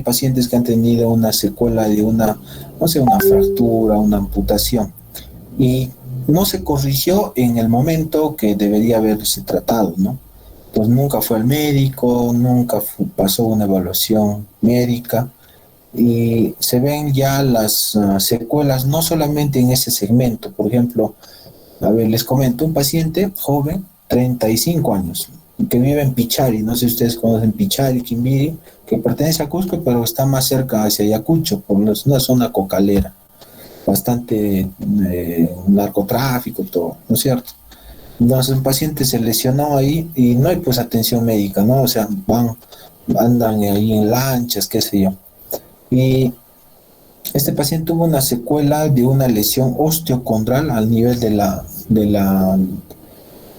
pacientes que han tenido una secuela de una, no sé, una fractura, una amputación, y no se corrigió en el momento que debería haberse tratado, ¿no? Pues nunca fue al médico, nunca pasó una evaluación médica, y se ven ya las secuelas no solamente en ese segmento. Por ejemplo, a ver, les comento, un paciente joven, 35 años, que vive en Pichari, no sé si ustedes conocen Pichari, Quimbiri, que pertenece a Cusco, pero está más cerca hacia Ayacucho, por una zona cocalera, bastante narcotráfico, todo, ¿no es cierto? Entonces un paciente se lesionó ahí y no hay pues atención médica, ¿no? O sea, andan ahí en lanchas, qué sé yo. Y este paciente tuvo una secuela de una lesión osteocondral al nivel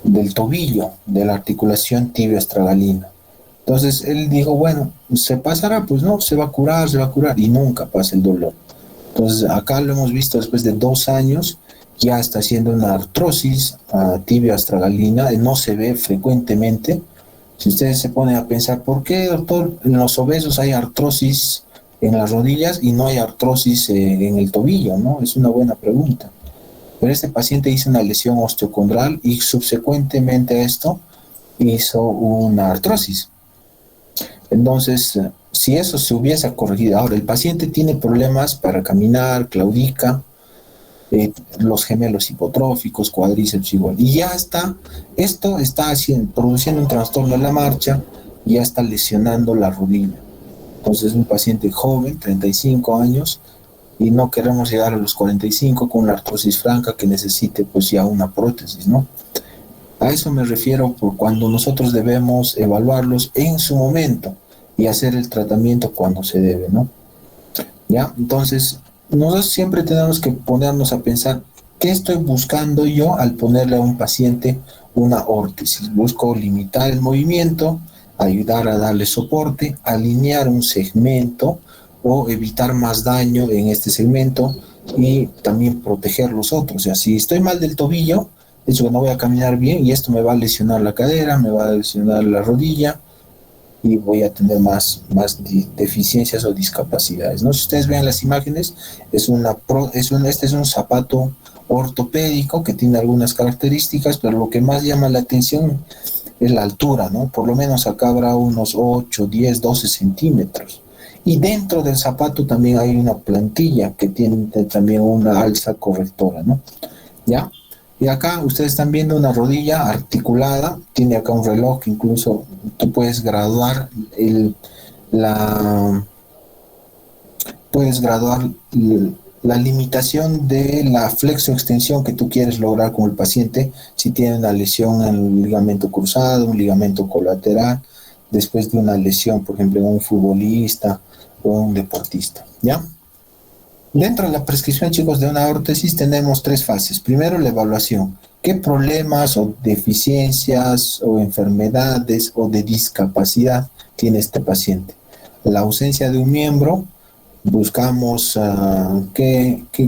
del tobillo, de la articulación tibio-estragalina. Entonces él dijo, bueno, se pasará, pues no, se va a curar, y nunca pasa el dolor. Entonces acá lo hemos visto después de 2 años, ya está haciendo una artrosis tibio-astragalina, no se ve frecuentemente. Si ustedes se ponen a pensar, ¿por qué, doctor, en los obesos hay artrosis en las rodillas y no hay artrosis en el tobillo, ¿no? Es una buena pregunta. Pero este paciente hizo una lesión osteocondral y subsecuentemente a esto hizo una artrosis. Entonces, si eso se hubiese corregido, ahora el paciente tiene problemas para caminar, claudica, los gemelos hipotróficos, cuádriceps igual, y ya está, esto está produciendo un trastorno en la marcha, y ya está lesionando la rodilla. Entonces, es un paciente joven, 35 años, y no queremos llegar a los 45 con una artrosis franca que necesite pues ya una prótesis, ¿no? A eso me refiero por cuando nosotros debemos evaluarlos en su momento y hacer el tratamiento cuando se debe, ¿no? ¿Ya? Entonces, nosotros siempre tenemos que ponernos a pensar, ¿qué estoy buscando yo al ponerle a un paciente una órtesis? Busco limitar el movimiento, ayudar a darle soporte, alinear un segmento o evitar más daño en este segmento, y también proteger los otros. O sea, si estoy mal del tobillo, de hecho que no voy a caminar bien, y esto me va a lesionar la cadera, me va a lesionar la rodilla, y voy a tener más deficiencias o discapacidades, ¿no? Si ustedes ven las imágenes, este es un zapato ortopédico que tiene algunas características, pero lo que más llama la atención es la altura, ¿no? Por lo menos acá habrá unos 8, 10, 12 centímetros. Y dentro del zapato también hay una plantilla que tiene también una alza correctora, ¿no? ¿Ya? Y acá ustedes están viendo una rodilla articulada, tiene acá un reloj que incluso tú puedes graduar la, puedes graduar la limitación de la flexoextensión que tú quieres lograr con el paciente, si tiene una lesión en el ligamento cruzado, un ligamento colateral, después de una lesión, por ejemplo, en un futbolista o un deportista, ¿ya? Dentro de la prescripción, chicos, de una órtesis tenemos 3 fases. Primero, la evaluación. ¿Qué problemas o deficiencias o enfermedades o de discapacidad tiene este paciente? La ausencia de un miembro, buscamos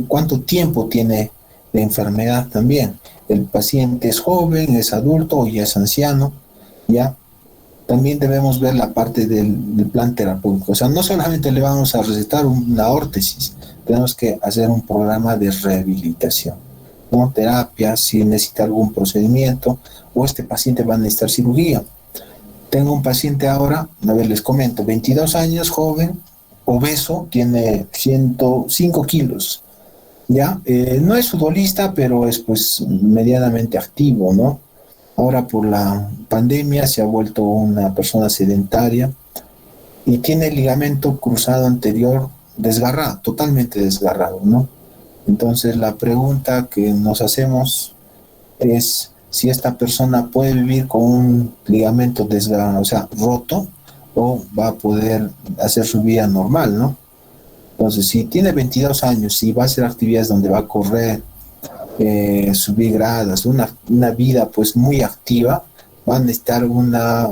cuánto tiempo tiene de enfermedad también. El paciente es joven, es adulto o ya es anciano, ¿ya? También debemos ver la parte del plan terapéutico. O sea, no solamente le vamos a recetar una órtesis, tenemos que hacer un programa de rehabilitación, ¿no? Terapia, si necesita algún procedimiento, o este paciente va a necesitar cirugía. Tengo un paciente ahora, a ver, les comento, 22 años, joven, obeso, tiene 105 kilos, ¿ya? No es futbolista, pero es pues medianamente activo, ¿no? Ahora por la pandemia se ha vuelto una persona sedentaria y tiene el ligamento cruzado anterior desgarrado, totalmente desgarrado, ¿no? Entonces la pregunta que nos hacemos es si esta persona puede vivir con un ligamento desgarrado, o sea, roto, o va a poder hacer su vida normal, ¿no? Entonces, si tiene 22 años, si va a hacer actividades donde va a correr, subir gradas, una vida pues muy activa, va a necesitar una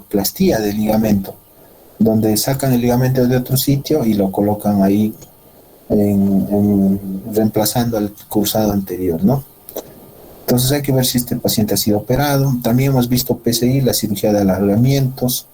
plastía del ligamento, donde sacan el ligamento de otro sitio y lo colocan ahí reemplazando al cruzado anterior, ¿no? Entonces hay que ver si este paciente ha sido operado. También hemos visto PCI, la cirugía de alargamientos.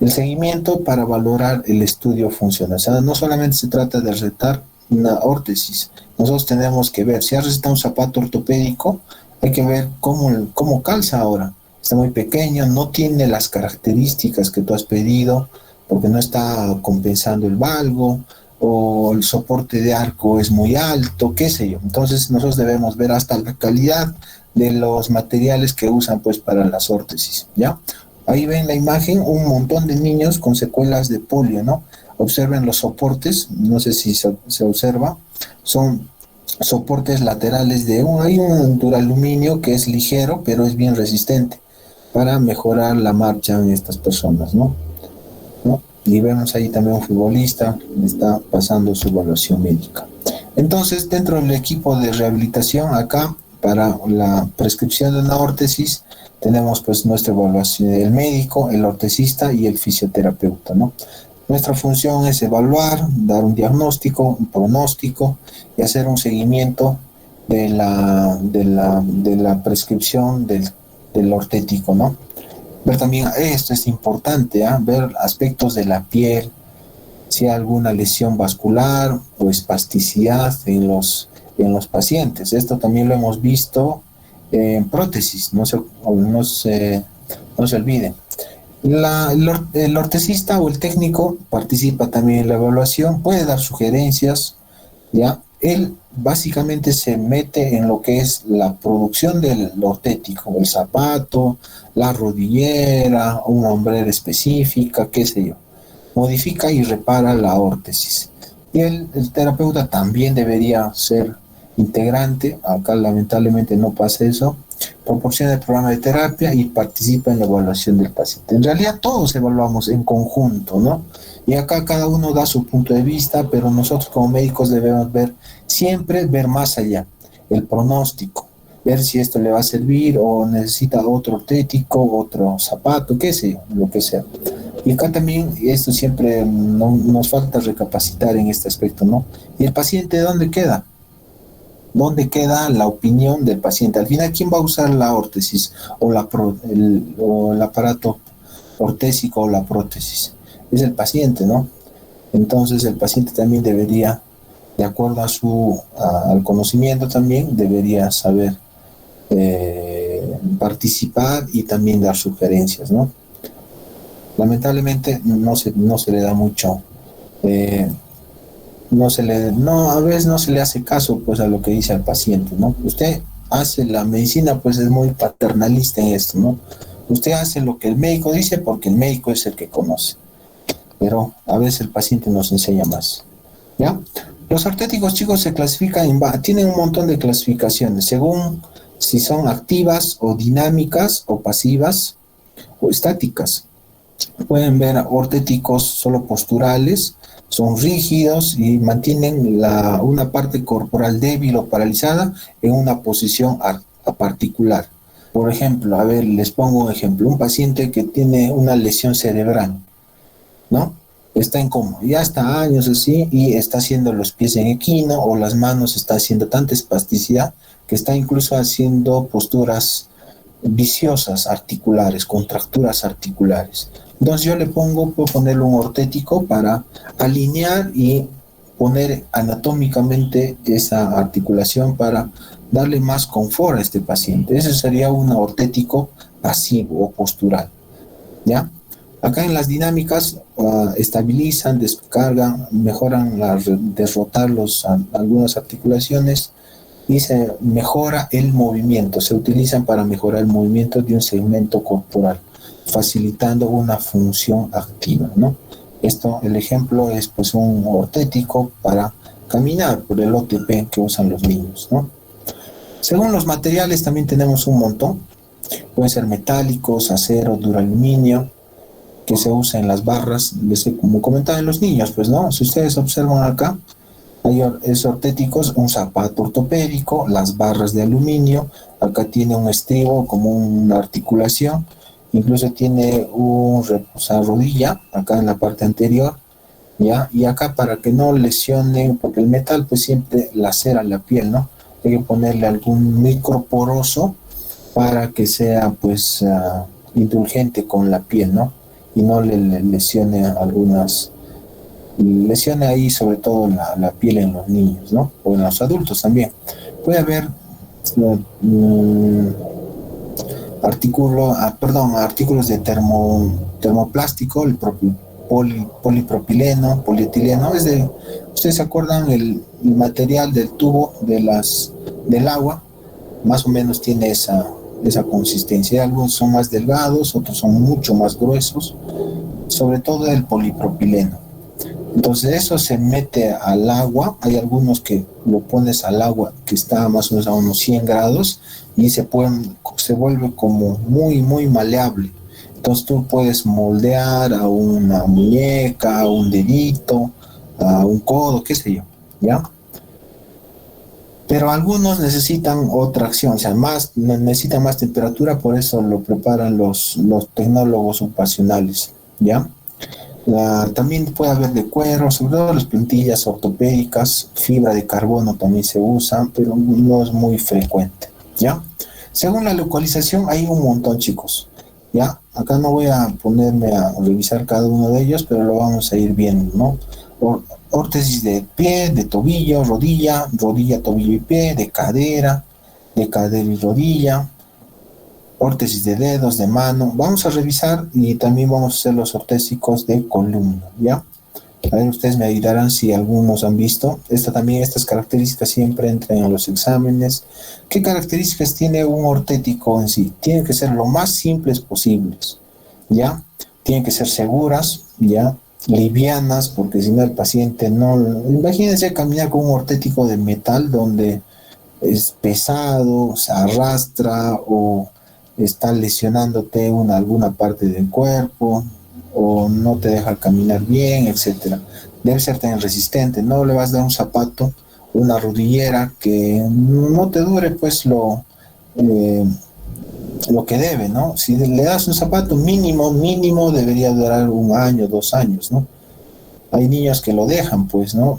El seguimiento para valorar el estudio funcional. O sea, no solamente se trata de recetar una órtesis. Nosotros tenemos que ver, si has recetado un zapato ortopédico, hay que ver cómo calza ahora. Está muy pequeño, no tiene las características que tú has pedido, porque no está compensando el valgo, o el soporte de arco es muy alto, qué sé yo. Entonces nosotros debemos ver hasta la calidad de los materiales que usan pues para las órtesis, ¿ya? Ahí ven la imagen, un montón de niños con secuelas de polio, ¿no? Observen los soportes, no sé si se observa, son soportes laterales hay un duraluminio que es ligero, pero es bien resistente para mejorar la marcha en estas personas, ¿no? Y vemos ahí también un futbolista, está pasando su evaluación médica. Entonces, dentro del equipo de rehabilitación, acá, para la prescripción de una órtesis, tenemos pues nuestra evaluación, el médico, el ortesista y el fisioterapeuta, ¿no? Nuestra función es evaluar, dar un diagnóstico, un pronóstico y hacer un seguimiento de la prescripción del ortético, ¿no? Ver también, esto es importante, ver aspectos de la piel, si hay alguna lesión vascular o espasticidad en los pacientes. Esto también lo hemos visto en prótesis, no se olvide. El ortesista o el técnico participa también en la evaluación, puede dar sugerencias, ¿ya? Él básicamente se mete en lo que es la producción del ortético, el zapato, la rodillera, una hombrera específica, qué sé yo. Modifica y repara la órtesis. Y el terapeuta también debería ser integrante, acá lamentablemente no pasa eso, proporciona el programa de terapia y participa en la evaluación del paciente. En realidad todos evaluamos en conjunto, ¿no? Y acá cada uno da su punto de vista, pero nosotros como médicos debemos siempre ver más allá, el pronóstico, ver si esto le va a servir o necesita otro ortético, otro zapato, qué sé yo, lo que sea. Y acá también esto siempre nos falta recapacitar en este aspecto, ¿no? ¿Y el paciente dónde queda? ¿Dónde queda la opinión del paciente? Al final, ¿quién va a usar la órtesis o el aparato ortésico o la prótesis? Es el paciente, ¿no? Entonces el paciente también debería, de acuerdo al conocimiento también, debería saber participar y también dar sugerencias, ¿no? Lamentablemente no se le da mucho, a veces no se le hace caso pues a lo que dice al paciente, ¿no? Usted hace la medicina, pues es muy paternalista en esto, ¿no? Usted hace lo que el médico dice porque el médico es el que conoce, pero a veces el paciente nos enseña más, ¿ya? Los ortéticos, chicos, se clasifican tienen un montón de clasificaciones según si son activas o dinámicas o pasivas o estáticas. Pueden ver ortéticos solo posturales, son rígidos y mantienen una parte corporal débil o paralizada en una posición particular. Por ejemplo, a ver, les pongo un ejemplo, un paciente que tiene una lesión cerebral, ¿no? Está en coma, ya está años así y está haciendo los pies en equino o las manos, está haciendo tanta espasticidad que está incluso haciendo posturas viciosas articulares, contracturas articulares. Entonces yo puedo ponerle un ortético para alinear y poner anatómicamente esa articulación para darle más confort a este paciente. Ese sería un ortético pasivo o postural, ¿ya? Acá en las dinámicas estabilizan, descargan, mejoran derrotar algunas articulaciones y se mejora el movimiento, se utilizan para mejorar el movimiento de un segmento corporal, facilitando una función activa, ¿no? El ejemplo es pues un ortético para caminar por el OTP que usan los niños, ¿no? Según los materiales también tenemos un montón, pueden ser metálicos, acero, duraluminio, que se usa en las barras, como comentaban los niños, pues, ¿no? Si ustedes observan acá, hay ortéticos, un zapato ortopédico, las barras de aluminio, acá tiene un estribo como una articulación, incluso tiene una rodilla acá en la parte anterior, ¿ya? Y acá para que no lesionen, porque el metal pues siempre lacera la piel, ¿no? Hay que ponerle algún microporoso para que sea pues indulgente con la piel, ¿no? y no le lesione algunas, lesione ahí sobre todo la piel en los niños, ¿no? O en los adultos también. Puede haber mm, artículos de termoplástico, el polipropileno, polietileno, ustedes se acuerdan el material del tubo del agua, más o menos tiene esa consistencia. Algunos son más delgados, otros son mucho más gruesos, sobre todo el polipropileno. Entonces eso se mete al agua, hay algunos que lo pones al agua que está más o menos a unos 100 grados y se vuelve como muy, muy maleable. Entonces tú puedes moldear a una muñeca, a un dedito, a un codo, qué sé yo, ¿ya? Pero algunos necesitan otra acción, o sea, necesitan más temperatura, por eso lo preparan los tecnólogos ocupacionales, ¿ya? También puede haber de cuero, sobre todo las plantillas ortopédicas, fibra de carbono también se usa, pero no es muy frecuente, ¿ya? Según la localización hay un montón, chicos, ¿ya? Acá no voy a ponerme a revisar cada uno de ellos, pero lo vamos a ir viendo, ¿no? Órtesis de pie, de tobillo, rodilla, rodilla, tobillo y pie, de cadera y rodilla, órtesis de dedos, de mano. Vamos a revisar y también vamos a hacer los ortésicos de columna, ¿ya? A ver, ustedes me ayudarán si algunos han visto. Estas características siempre entran en los exámenes. ¿Qué características tiene un ortético en sí? Tienen que ser lo más simples posibles, ¿ya? Tienen que ser seguras, ¿ya? Livianas, porque si no el paciente no... Imagínense caminar con un ortético de metal donde es pesado, se arrastra o está lesionándote alguna parte del cuerpo o no te deja caminar bien, etcétera. Debe ser tan resistente, no le vas a dar un zapato, una rodillera que no te dure pues lo que debe, ¿no? Si le das un zapato mínimo debería durar 1 año, 2 años, ¿no? Hay niños que lo dejan, pues, ¿no?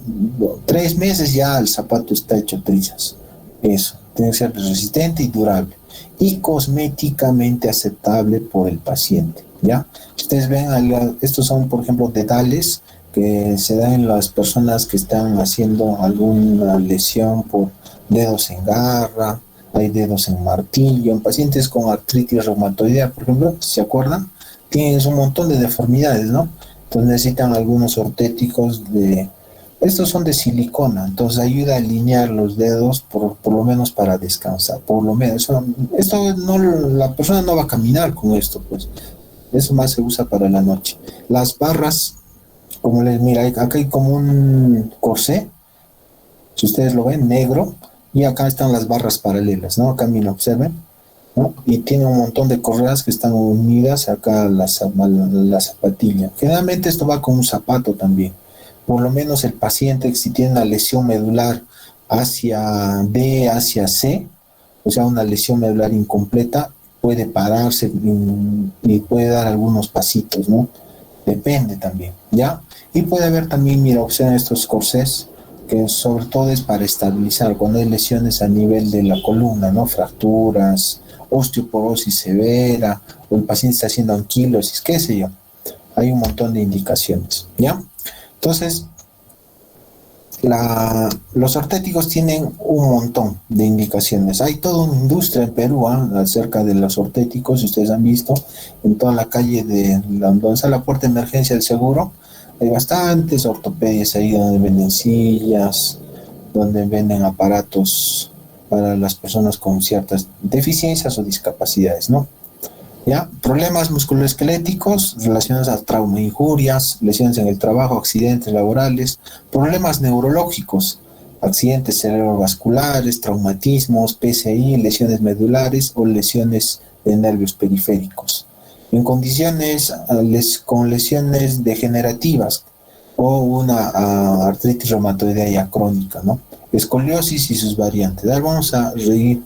3 meses ya el zapato está hecho trizas. Eso, tiene que ser resistente y durable. Y cosméticamente aceptable por el paciente, ¿ya? Ustedes ven, estos son, por ejemplo, dedales que se dan en las personas que están haciendo alguna lesión por dedos en garra, hay dedos en martillo, en pacientes con artritis reumatoidea, por ejemplo, ¿se acuerdan? Tienen un montón de deformidades, ¿no? Entonces necesitan algunos ortéticos estos son de silicona, entonces ayuda a alinear los dedos por lo menos para descansar, por lo menos. Esto no, la persona no va a caminar con esto, pues. Eso más se usa para la noche. Las barras, mira, acá hay como un corsé, si ustedes lo ven, negro, y acá están las barras paralelas, ¿no? Acá mira, observen, ¿no? Y tiene un montón de correas que están unidas acá a la zapatilla. Generalmente esto va con un zapato también. Por lo menos el paciente, si tiene una lesión medular hacia D, hacia C, o sea, una lesión medular incompleta, puede pararse y puede dar algunos pasitos, ¿no? Depende también, ¿ya? Y puede haber también, mira, observen estos corsés, que sobre todo es para estabilizar cuando hay lesiones a nivel de la columna, ¿no? Fracturas, osteoporosis severa, o el paciente está haciendo anquilosis, qué sé yo. Hay un montón de indicaciones, ¿ya? Entonces, los ortéticos tienen un montón de indicaciones. Hay toda una industria en Perú acerca de los ortéticos, si ustedes han visto, en toda la calle donde está la puerta de emergencia del seguro, hay bastantes ortopedias ahí donde venden sillas, donde venden aparatos para las personas con ciertas deficiencias o discapacidades, ¿no? ¿Ya? Problemas musculoesqueléticos relacionados a trauma, injurias, lesiones en el trabajo, accidentes laborales, problemas neurológicos, accidentes cerebrovasculares, traumatismos, PCI, lesiones medulares o lesiones de nervios periféricos. En condiciones con lesiones degenerativas o una artritis reumatoidea ya crónica, ¿no? Escoliosis y sus variantes. Ahora vamos a ir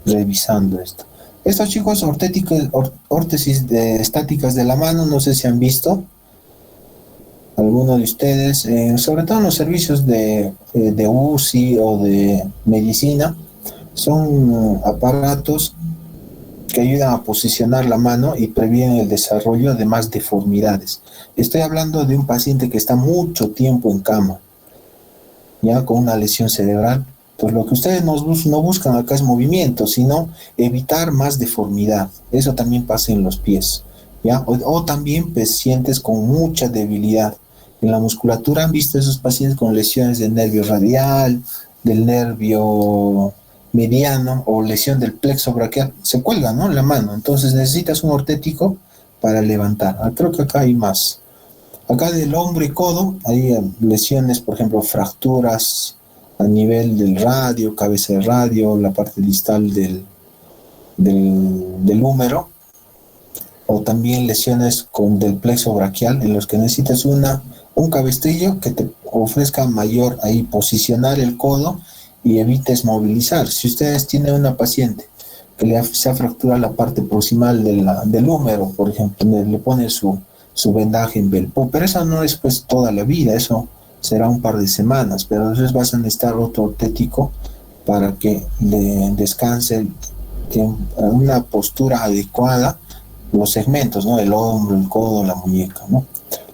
revisando esto. Estos chicos, órtesis estáticas de la mano, no sé si han visto alguno de ustedes, sobre todo en los servicios de UCI o de medicina, son aparatos que ayudan a posicionar la mano y previenen el desarrollo de más deformidades. Estoy hablando de un paciente que está mucho tiempo en cama, ya con una lesión cerebral. Pues lo que ustedes no buscan acá es movimiento, sino evitar más deformidad. Eso también pasa en los pies, ¿ya? O también pacientes con mucha debilidad. En la musculatura han visto esos pacientes con lesiones del nervio radial, del nervio mediano o lesión del plexo braquial. Se cuelga, ¿no? La mano. Entonces necesitas un ortético para levantar. Creo que acá hay más. Acá del hombro y codo hay lesiones, por ejemplo, fracturas a nivel del radio, cabeza de radio, la parte distal del húmero, o también lesiones del plexo braquial en los que necesitas un cabestrillo que te ofrezca mayor ahí posicionar el codo y evites movilizar. Si ustedes tienen una paciente que se ha fracturado la parte proximal del húmero, por ejemplo, le pone su vendaje en Belpo, pero eso no es pues toda la vida, eso será un par de semanas, pero entonces vas a necesitar otro ortético para que le descanse en una postura adecuada los segmentos, ¿no? El hombro, el codo, la muñeca, ¿no?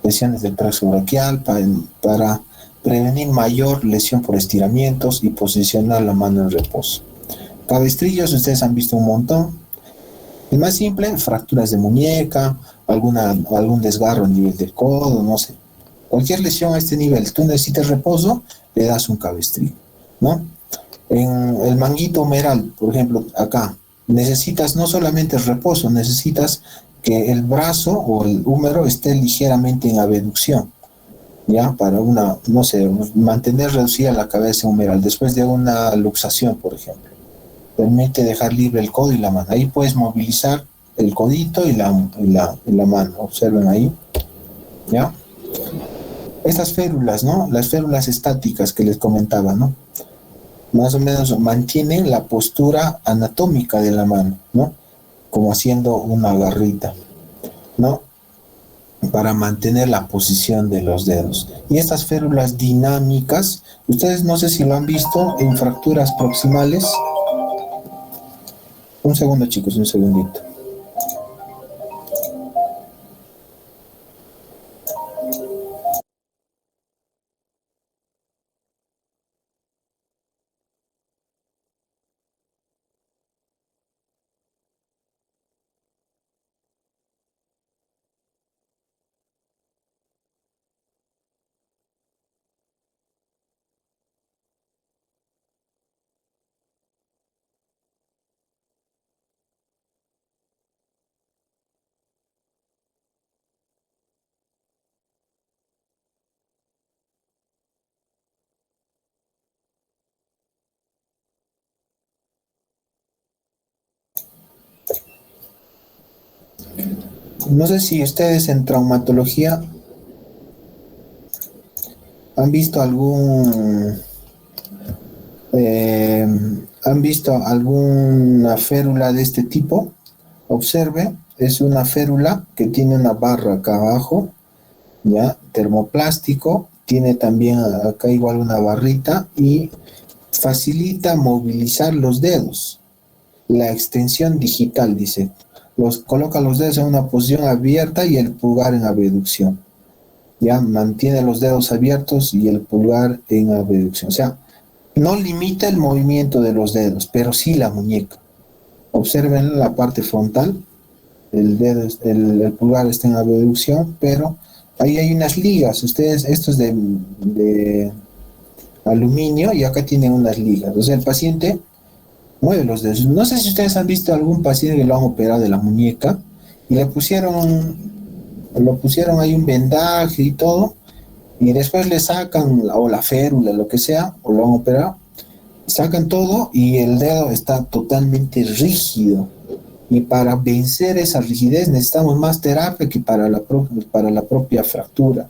Lesiones del plexo braquial para prevenir mayor lesión por estiramientos y posicionar la mano en reposo. Cabestrillos, ustedes han visto un montón. El más simple, fracturas de muñeca, algún desgarro a nivel del codo, no sé. Cualquier lesión a este nivel, tú necesitas reposo, le das un cabestrillo, ¿no? En el manguito humeral, por ejemplo, acá, necesitas no solamente el reposo, necesitas que el brazo o el húmero esté ligeramente en abducción, ¿ya? Para no sé, mantener reducida la cabeza humeral después de una luxación, por ejemplo. Permite dejar libre el codo y la mano. Ahí puedes movilizar el codito y la mano. Observen ahí, ¿ya? Estas férulas, ¿no? Las férulas estáticas que les comentaba, ¿no? Más o menos mantienen la postura anatómica de la mano, ¿no? Como haciendo una garrita, ¿no? Para mantener la posición de los dedos. Y estas férulas dinámicas, ustedes no sé si lo han visto en fracturas proximales. Un segundo, chicos, un segundito. No sé si ustedes en traumatología han visto eh, han visto alguna férula de este tipo. Observe, es una férula que tiene una barra acá abajo, ya, termoplástico, tiene también acá igual una barrita y facilita movilizar los dedos. La extensión digital, dice. Coloca los dedos en una posición abierta y el pulgar en abducción. Ya mantiene los dedos abiertos y el pulgar en abducción. O sea, no limita el movimiento de los dedos, pero sí la muñeca. Observen la parte frontal, el pulgar está en abducción, pero ahí hay unas ligas. Ustedes, esto es de aluminio y acá tienen unas ligas. O sea, el paciente mueve los dedos. No sé si ustedes han visto algún paciente que lo han operado de la muñeca y lo pusieron ahí un vendaje y todo, y después le sacan o la férula, lo que sea, o lo han operado, sacan todo y el dedo está totalmente rígido. Y para vencer esa rigidez necesitamos más terapia que para la propia fractura.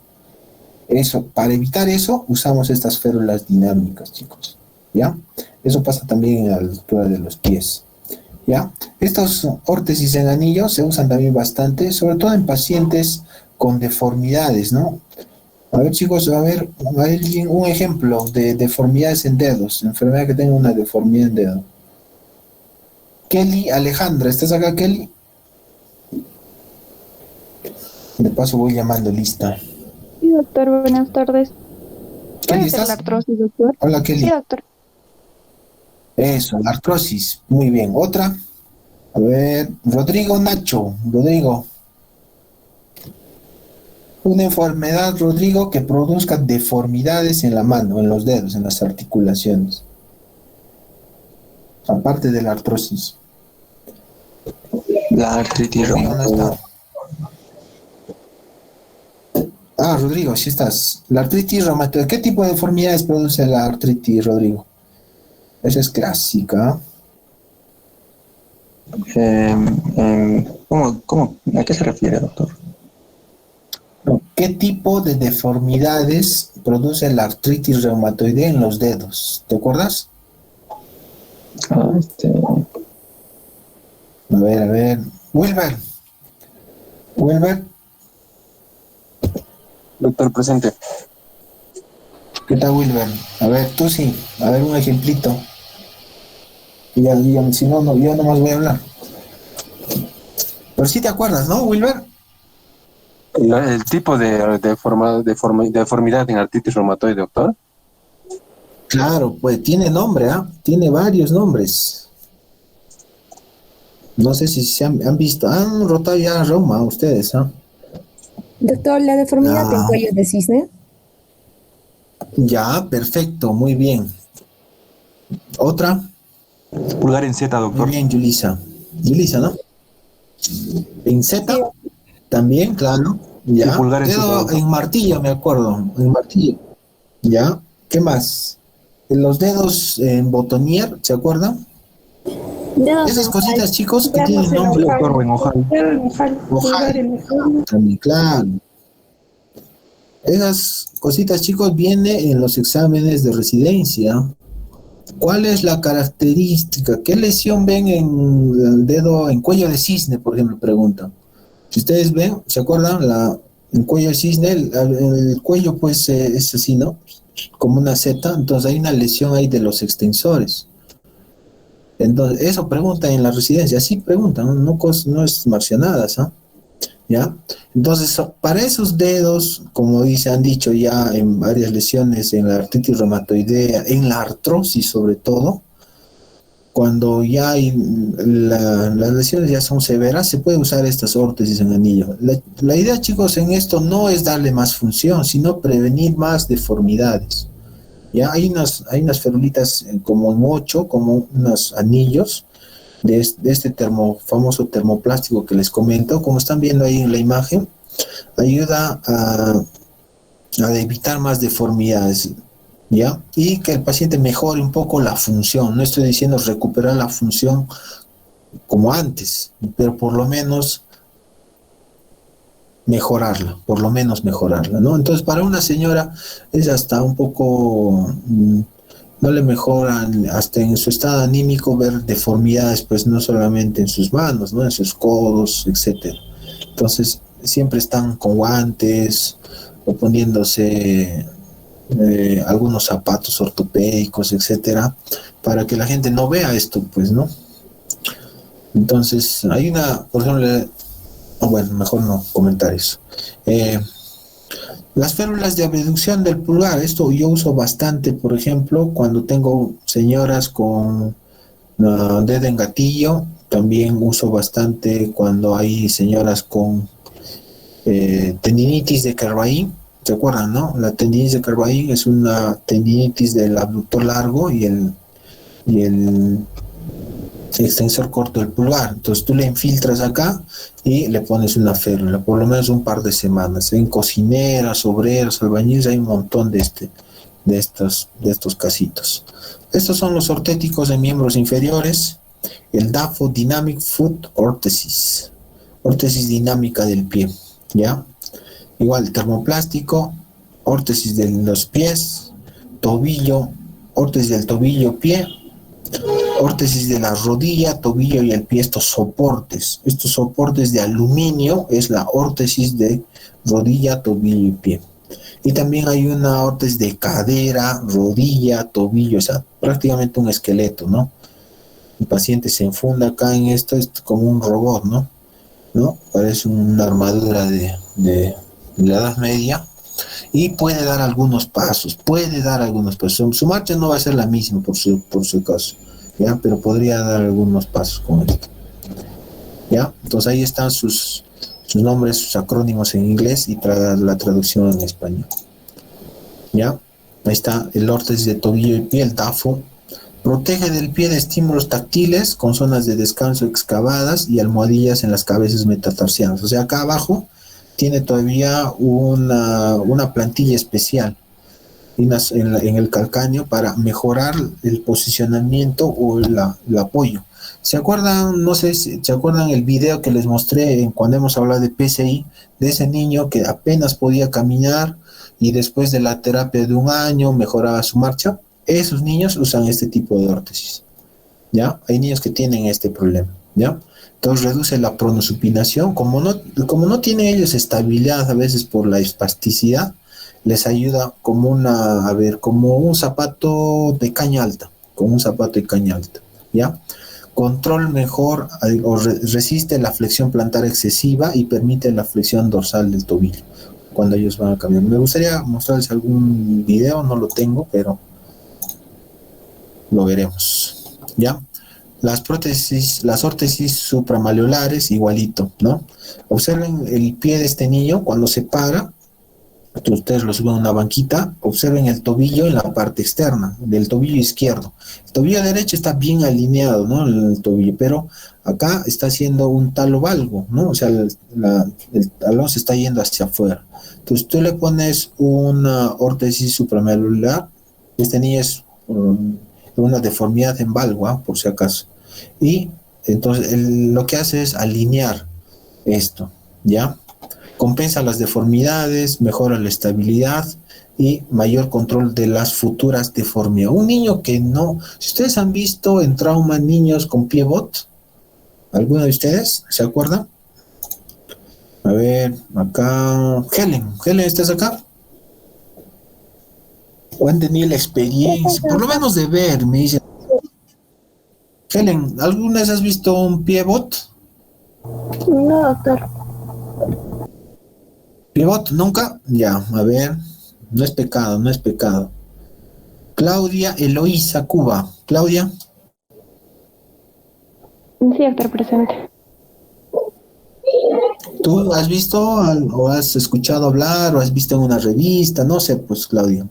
Para evitar eso, usamos estas férulas dinámicas, chicos. ¿Ya? Eso pasa también a la altura de los pies. ¿Ya? Estos órtesis en anillo se usan también bastante, sobre todo en pacientes con deformidades, ¿no? A ver, chicos, un ejemplo de deformidades en dedos, enfermedad que tenga una deformidad en dedo. Kelly Alejandra, ¿estás acá, Kelly? De paso voy llamando, lista. Sí, doctor, buenas tardes. Kelly, ¿Puede ser la ¿estás? artrosis, doctor? Hola, Sí, Kelly. doctor. Eso, la artrosis. Muy bien. Otra. A ver, Rodrigo Nacho. Rodrigo. Una enfermedad, Rodrigo, que produzca deformidades en la mano, en los dedos, en las articulaciones. Aparte de la artrosis. La artritis Rodrigo no está. reumatoide. Ah, Rodrigo, sí estás. La artritis reumatoide. ¿Qué tipo de deformidades produce la artritis, Rodrigo? Esa es clásica. ¿A qué se refiere, doctor? No, ¿qué tipo de deformidades produce la artritis reumatoide en los dedos? ¿Te acuerdas? Ah, A ver. Wilber. Wilber, Doctor presente. ¿qué tal, Wilber? A ver, tú sí. A ver, un ejemplito. Si no, yo nomás voy a hablar. Pero sí te acuerdas, ¿no, Wilber? El tipo de deformidad en artritis reumatoide, doctor. Claro, pues tiene nombre, ¿ah? Tiene varios nombres. No sé si se han visto. Han rotado ya reuma ustedes, ¿ah? Doctor, la deformidad en Ah, cuello de cisne. ya, perfecto, muy bien. Otra. Pulgar en Z, Muy doctor. bien, Yulisa. Yulisa, ¿no? En Sí, Z, también, claro. Y Ya. pulgar en Z, Dedo doctor. en martillo, me acuerdo. En martillo. Ya. ¿Qué más? En los dedos en botonier, ¿se acuerdan? dedos Esas en ojal. cositas, chicos, que Dedos tienen en nombre. Doctor, ojal. en ojal. Dedo en ojal. Pulgar Ojal. en ojal. También, claro. Esas cositas, chicos, vienen en los exámenes de residencia. ¿Cuál es la característica? ¿Qué lesión ven en el dedo, en cuello de cisne, por ejemplo? Preguntan. Si ustedes ven, ¿se acuerdan? En cuello de cisne, el cuello pues es así, ¿no? Como una Z, entonces hay una lesión ahí de los extensores. Entonces, eso preguntan en la residencia, así preguntan, no es marcianadas, ¿ah? ¿Ya? Entonces, para esos dedos, como han dicho ya en varias lesiones, en la artritis reumatoidea, en la artrosis sobre todo, cuando ya hay las lesiones ya son severas, se puede usar estas órtesis en anillo. La idea, chicos, en esto no es darle más función, sino prevenir más deformidades. Ya hay unas ferulitas como en 8, como unos anillos de este famoso termoplástico que les comento, como están viendo ahí en la imagen, ayuda a evitar más deformidades. ¿Ya? Y que el paciente mejore un poco la función. No estoy diciendo recuperar la función como antes, pero por lo menos mejorarla, ¿no? Entonces, para una señora es hasta un poco, no le mejoran, hasta en su estado anímico, ver deformidades, pues no solamente en sus manos, ¿no? En sus codos, etcétera. Entonces, siempre están con guantes o poniéndose algunos zapatos ortopédicos, etcétera, para que la gente no vea esto, pues, ¿no? Entonces, hay por ejemplo, bueno, mejor no comentar eso. Las férulas de abducción del pulgar, esto yo uso bastante, por ejemplo, cuando tengo señoras con dedo en gatillo, también uso bastante cuando hay señoras con tendinitis de Carvaín. ¿Se acuerdan, no? La tendinitis de Carvaín es una tendinitis del abductor largo y el extensor corto del pulgar. Entonces tú le infiltras acá y le pones una férula, por lo menos un par de semanas. En cocineras, obreras, albañiles, hay un montón de estos casitos. Estos son los ortéticos de miembros inferiores. El DAFO Dynamic Foot Orthesis, órtesis dinámica del pie, ¿ya? Igual, termoplástico, órtesis de los pies, tobillo, órtesis del tobillo, pie, órtesis de la rodilla, tobillo y el pie, estos soportes de aluminio es la órtesis de rodilla, tobillo y pie. Y también hay una órtesis de cadera, rodilla, tobillo, o sea, prácticamente un esqueleto, ¿no? el paciente se enfunda acá en esto, es como un robot, ¿no? ¿No? Parece una armadura de la Edad Media, y puede dar algunos pasos, Su marcha no va a ser la misma por su caso, ¿ya? Pero podría dar algunos pasos con esto, ¿ya? Entonces ahí están sus nombres, sus acrónimos en inglés y la traducción en español, ¿ya? Ahí está el órtesis de tobillo y pie, el TAFO. Protege del pie de estímulos táctiles con zonas de descanso excavadas y almohadillas en las cabezas metatarsianas. O sea, acá abajo tiene todavía una plantilla especial en el calcáneo para mejorar el posicionamiento o el apoyo. ¿Se acuerdan? No sé si se acuerdan el video que les mostré cuando hemos hablado de PCI, de ese niño que apenas podía caminar y después de la terapia de un año mejoraba su marcha. Esos niños usan este tipo de órtesis, ¿ya? Hay niños que tienen este problema, ¿ya? Entonces reduce la pronosupinación, como no tienen ellos estabilidad a veces por la espasticidad, les ayuda como un zapato de caña alta, ¿ya? Control mejor resiste la flexión plantar excesiva y permite la flexión dorsal del tobillo cuando ellos van a caminar. Me gustaría mostrarles algún video, no lo tengo, pero lo veremos, ¿ya? Las órtesis supramaleolares, igualito, ¿no? Observen el pie de este niño cuando se para. Ustedes lo suben a una banquita, observen el tobillo en la parte externa del tobillo izquierdo. El tobillo derecho está bien alineado, ¿no? El tobillo, pero acá está haciendo un talovalgo, ¿no? O sea, el talón se está yendo hacia afuera. Entonces tú le pones una órtesis supramedular. Este niño es una deformidad en valgo, por si acaso. Y entonces lo que hace es alinear esto, ¿ya? Compensa las deformidades, mejora la estabilidad y mayor control de las futuras deformidades. Un niño que no... Si ustedes han visto en trauma niños con pie bot, ¿alguno de ustedes se acuerda? A ver, acá... Helen, ¿estás acá? ¿O han tenido la experiencia? Por lo menos de ver, me dice. Helen, ¿alguna vez has visto un pie bot? No, doctor. ¿Pivot? ¿Nunca? Ya, a ver. No es pecado. Claudia Eloísa Cuba. Claudia. Sí, doctor, presente. ¿Tú has visto o has escuchado hablar o has visto en una revista? No sé, pues, Claudia.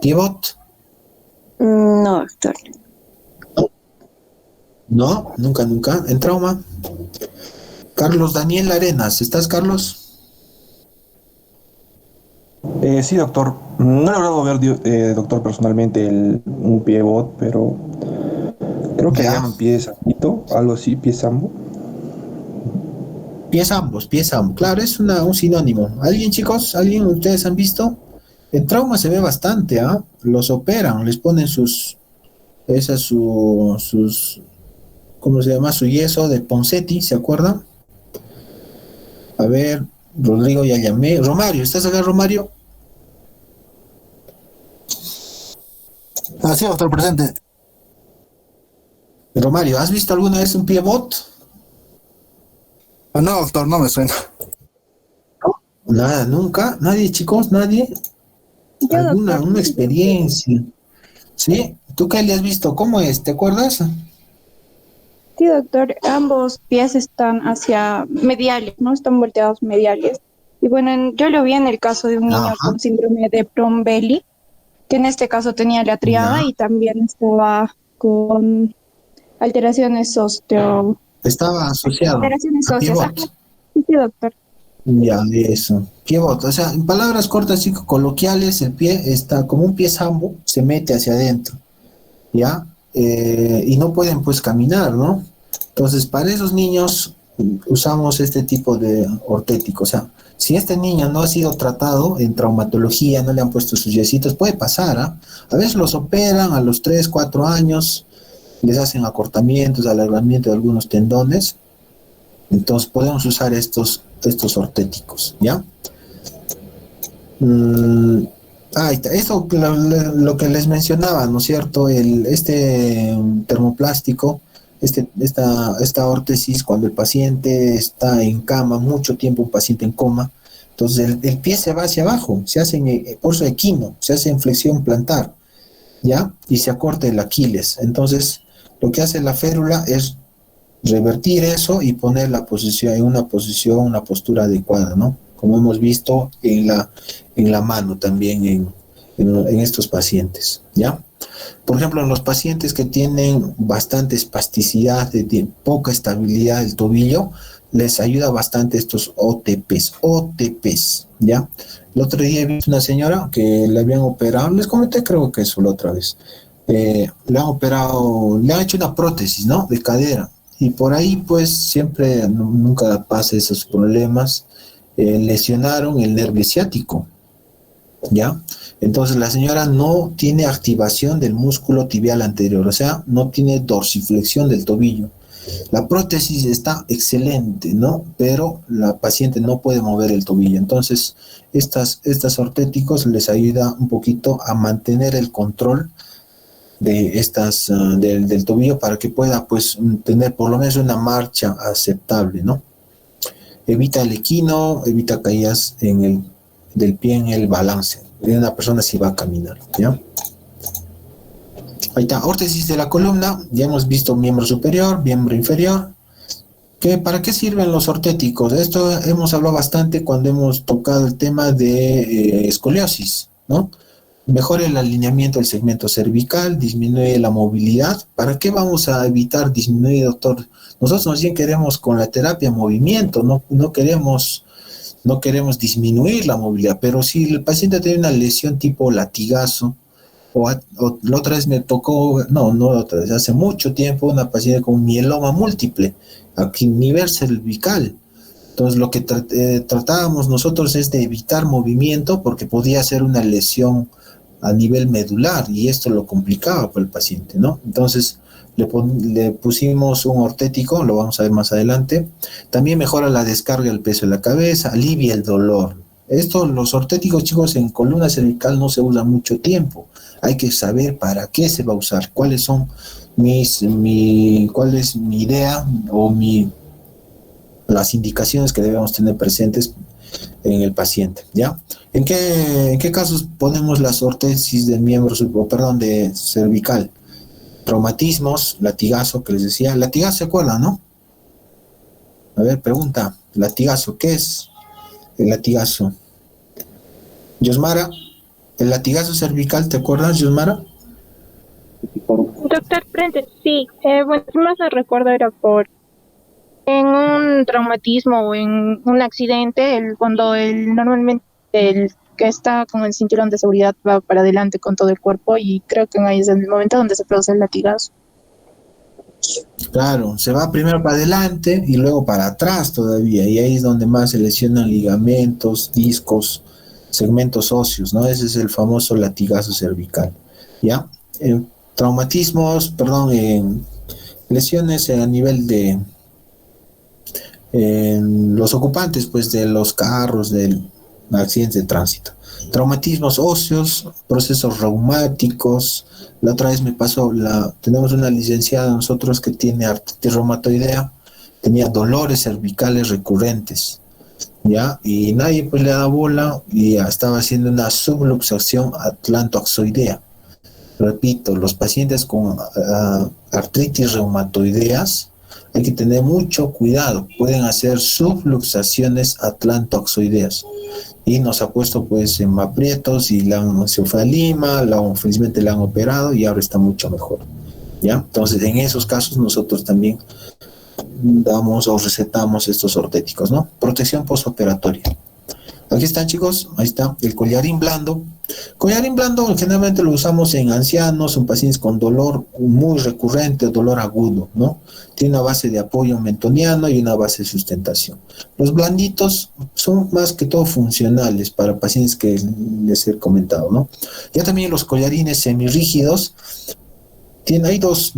¿Pivot? No, doctor. No, nunca. ¿En trauma? Carlos Daniel Arenas. ¿Estás, Carlos? Sí, doctor. No he logrado ver, doctor, personalmente un pie bot, pero creo que le llaman pie zambito, algo así, pie zambo. Pies ambos. Claro, es un sinónimo. ¿Alguien, chicos? ¿Alguien ustedes han visto? En trauma se ve bastante, ¿ah? Los operan, les ponen sus ¿cómo se llama? Su yeso de Ponseti, ¿se acuerdan? A ver, Rodrigo ya llamé. Romario, ¿estás acá, Romario? Sí, doctor, presente. Romario, ¿has visto alguna vez un pie bot? No, doctor, no me suena. Nada, nunca. ¿Nadie, chicos? ¿Nadie? ¿Alguna una experiencia? ¿Sí? ¿Tú qué le has visto? ¿Cómo es? ¿Te acuerdas? Sí, doctor, ambos pies están hacia mediales, ¿no? Están volteados mediales. Y bueno, yo lo vi en el caso de un niño con síndrome de Brown-Belly, que en este caso tenía la triada y también estaba con alteraciones Estaba asociado alteraciones a óseas. pivot. Sí, doctor. Ya, de eso. Pivot, o sea, en palabras cortas y coloquiales, el pie está como un pie sambo, se mete hacia adentro, ¿ya? Y no pueden pues caminar, ¿no? Entonces, para esos niños usamos este tipo de ortético. O sea, si este niño no ha sido tratado en traumatología, no le han puesto sus yesitos, puede pasar, ¿ah? A veces los operan a los 3, 4 años, les hacen acortamientos, alargamiento de algunos tendones. Entonces podemos usar estos ortéticos, ¿ya? Ahí está, esto lo que les mencionaba, ¿no es cierto? Este termoplástico esta órtesis cuando el paciente está en cama, mucho tiempo un paciente en coma, entonces el pie se va hacia abajo, se hace por su equino, se hace en flexión plantar, ¿ya? Y se acorta el Aquiles. Entonces, lo que hace la férula es revertir eso y poner la posición en una postura adecuada, ¿no? Como hemos visto en la mano también en estos pacientes, ¿ya? Por ejemplo, en los pacientes que tienen bastante espasticidad, de poca estabilidad del tobillo, les ayuda bastante estos OTPs, ¿ya? El otro día he visto una señora que le habían operado, les comenté creo que eso la otra vez, le han operado, le han hecho una prótesis, ¿no? De cadera, y por ahí pues siempre, nunca pasa esos problemas, lesionaron el nervio ciático, ¿ya? Entonces la señora no tiene activación del músculo tibial anterior, o sea, no tiene dorsiflexión del tobillo. La prótesis está excelente, ¿no? Pero la paciente no puede mover el tobillo. Entonces, estas ortéticos les ayuda un poquito a mantener el control de del tobillo para que pueda, pues, tener por lo menos una marcha aceptable, ¿no? Evita el equino, evita caídas del pie en el balance de una persona si va a caminar, ¿ya? Ahí está, órtesis de la columna, ya hemos visto miembro superior, miembro inferior. ¿Para qué sirven los ortéticos? Esto hemos hablado bastante cuando hemos tocado el tema de escoliosis, ¿no? Mejora el alineamiento del segmento cervical, disminuye la movilidad. ¿Para qué vamos a evitar disminuir, doctor? Nosotros más bien queremos con la terapia movimiento, no queremos disminuir la movilidad, pero si el paciente tiene una lesión tipo latigazo, o la otra vez me tocó, no la otra vez, hace mucho tiempo, una paciente con mieloma múltiple, aquí nivel cervical. Entonces lo que tratábamos nosotros es de evitar movimiento porque podía ser una lesión a nivel medular y esto lo complicaba para el paciente, ¿no? Entonces le pusimos un ortético, lo vamos a ver más adelante. También mejora la descarga del peso de la cabeza, alivia el dolor. Los ortéticos, chicos, en columna cervical no se usan mucho tiempo. Hay que saber para qué se va a usar, cuáles son cuál es mi idea o las indicaciones que debemos tener presentes en el paciente, ¿ya? ¿En qué casos ponemos las ortesis del miembro, de cervical? Traumatismos, latigazo, que les decía. Latigazo, ¿se acuerdan, no? A ver, pregunta. Latigazo, ¿qué es el latigazo? Yosmara, el latigazo cervical, ¿te acuerdas, Yosmara? Doctor Frente, sí. Bueno, más me recuerdo era en un traumatismo o en un accidente, cuando normalmente el que está con el cinturón de seguridad va para adelante con todo el cuerpo y creo que ahí es el momento donde se produce el latigazo. Claro, se va primero para adelante y luego para atrás todavía, y ahí es donde más se lesionan ligamentos, discos, segmentos óseos, ¿no? Ese es el famoso latigazo cervical, ¿ya? Lesiones a nivel de los ocupantes, pues, de los carros, de accidentes de tránsito. Traumatismos óseos, procesos reumáticos. La otra vez me pasó, tenemos una licenciada nosotros que tiene artritis reumatoidea, tenía dolores cervicales recurrentes, ¿ya? Y nadie pues le da bola y ya estaba haciendo una subluxación atlantoaxoidea. Repito, los pacientes con artritis reumatoideas hay que tener mucho cuidado, pueden hacer subluxaciones atlantoaxoideas y nos ha puesto pues en aprietos y se fue a Lima, felizmente la han operado y ahora está mucho mejor, ¿ya? Entonces en esos casos nosotros también damos o recetamos estos ortéticos, ¿no? Protección postoperatoria. Aquí están, chicos, ahí está el collarín blando. Collarín blando generalmente lo usamos en ancianos, en pacientes con dolor muy recurrente, dolor agudo, ¿no? Tiene una base de apoyo mentoniano y una base de sustentación. Los blanditos son más que todo funcionales para pacientes que les he comentado, ¿no? Ya también los collarines semirrígidos, hay dos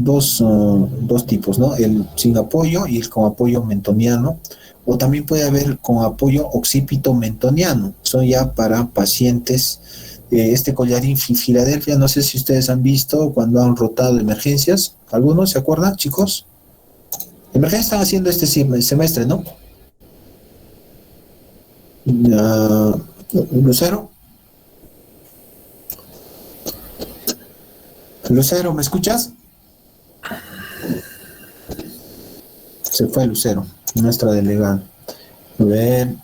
tipos, ¿no? El sin apoyo y el con apoyo mentoniano, o también puede haber con apoyo occipito mentoniano. Son ya para pacientes, este collarín Filadelfia, no sé si ustedes han visto cuando han rotado emergencias. ¿Algunos se acuerdan, chicos? Emergencia están haciendo este semestre, ¿no? Lucero. Lucero, ¿me escuchas? Se fue Lucero, nuestra delegada. A ver.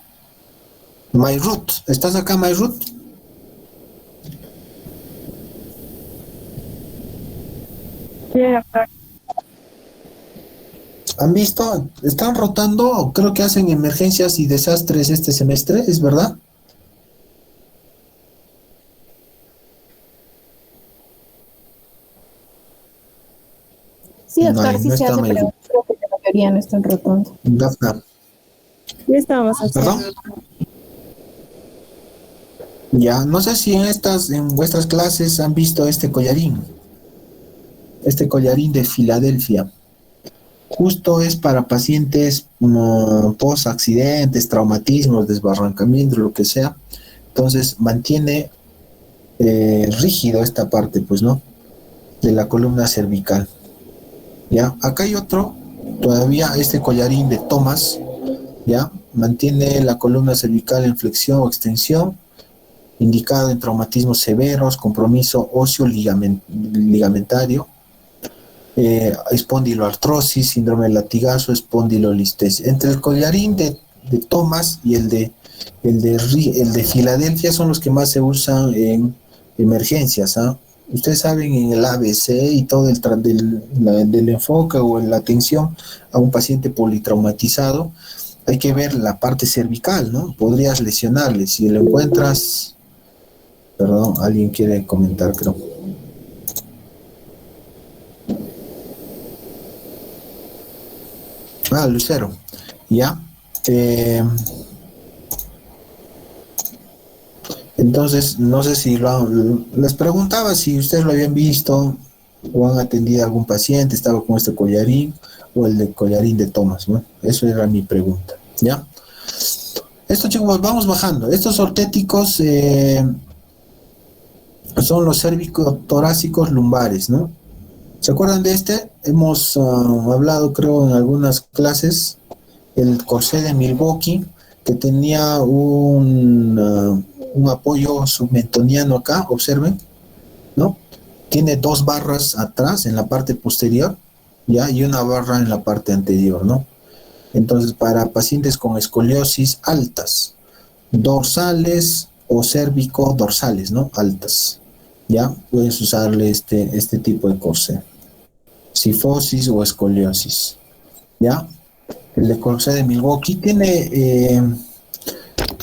Mayrut, ¿estás acá, Mayrut? Sí, doctor. ¿Han visto? Están rotando, creo que hacen emergencias y desastres este semestre, ¿es verdad? Sí, No, doctor, sí no se está hace, Mayrut. pero creo que la mayoría no están rotando. Dafna, Ya estábamos haciendo. ¿perdón? Ya, no sé si en vuestras clases han visto este collarín de Filadelfia. Justo es para pacientes post accidentes, traumatismos, desbarrancamientos, lo que sea. Entonces mantiene rígido esta parte, pues, ¿no? De la columna cervical. Ya, acá hay otro, todavía este collarín de Thomas, ya, mantiene la columna cervical en flexión o extensión, indicado en traumatismos severos, compromiso óseo ligamentario, espondiloartrosis, síndrome de latigazo, espondilolistesis. Entre el collarín de Thomas y el de Filadelfia son los que más se usan en emergencias, ¿ah? Ustedes saben, en el ABC y todo del enfoque o en la atención a un paciente politraumatizado, hay que ver la parte cervical, ¿no? Podrías lesionarle. Si lo encuentras, perdón, alguien quiere comentar, creo. Lucero, ya. Entonces, no sé si les preguntaba si ustedes lo habían visto o han atendido a algún paciente, estaba con este collarín o el de collarín de Thomas, ¿no? Eso era mi pregunta, ¿ya? Estos chicos, vamos bajando. Estos ortéticos son los cérvico-torácicos lumbares, ¿no? ¿Se acuerdan de este? Hemos hablado, creo, en algunas clases, el corsé de Milwaukee, que tenía un apoyo submentoniano acá, observen, ¿no? Tiene dos barras atrás, en la parte posterior, ¿ya? Y una barra en la parte anterior, ¿no? Entonces, para pacientes con escoliosis altas, dorsales o cérvico-dorsales, ¿no? Altas, ¿ya? Puedes usarle este tipo de corsé. Cifosis o escoliosis, ¿ya? El de corsé de Milwaukee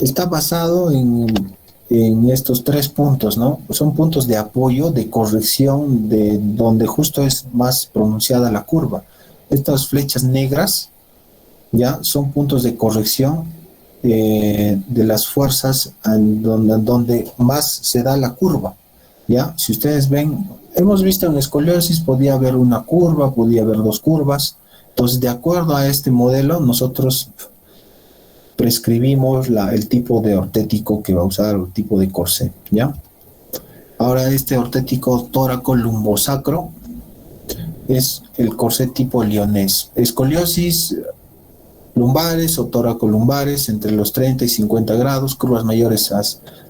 está basado en estos 3 puntos, ¿no? Son puntos de apoyo, de corrección, de donde justo es más pronunciada la curva. Estas flechas negras, ¿ya? Son puntos de corrección de las fuerzas donde más se da la curva, ¿ya? Si ustedes ven, hemos visto en escoliosis, podía haber una curva, podía haber 2 curvas. Entonces, de acuerdo a este modelo, nosotros prescribimos el tipo de ortético que va a usar, el tipo de corsé, ¿ya? Ahora, este ortético tóraco-lumbosacro es el corsé tipo lionés. Escoliosis lumbares o tóraco-lumbares entre los 30 y 50 grados, curvas mayores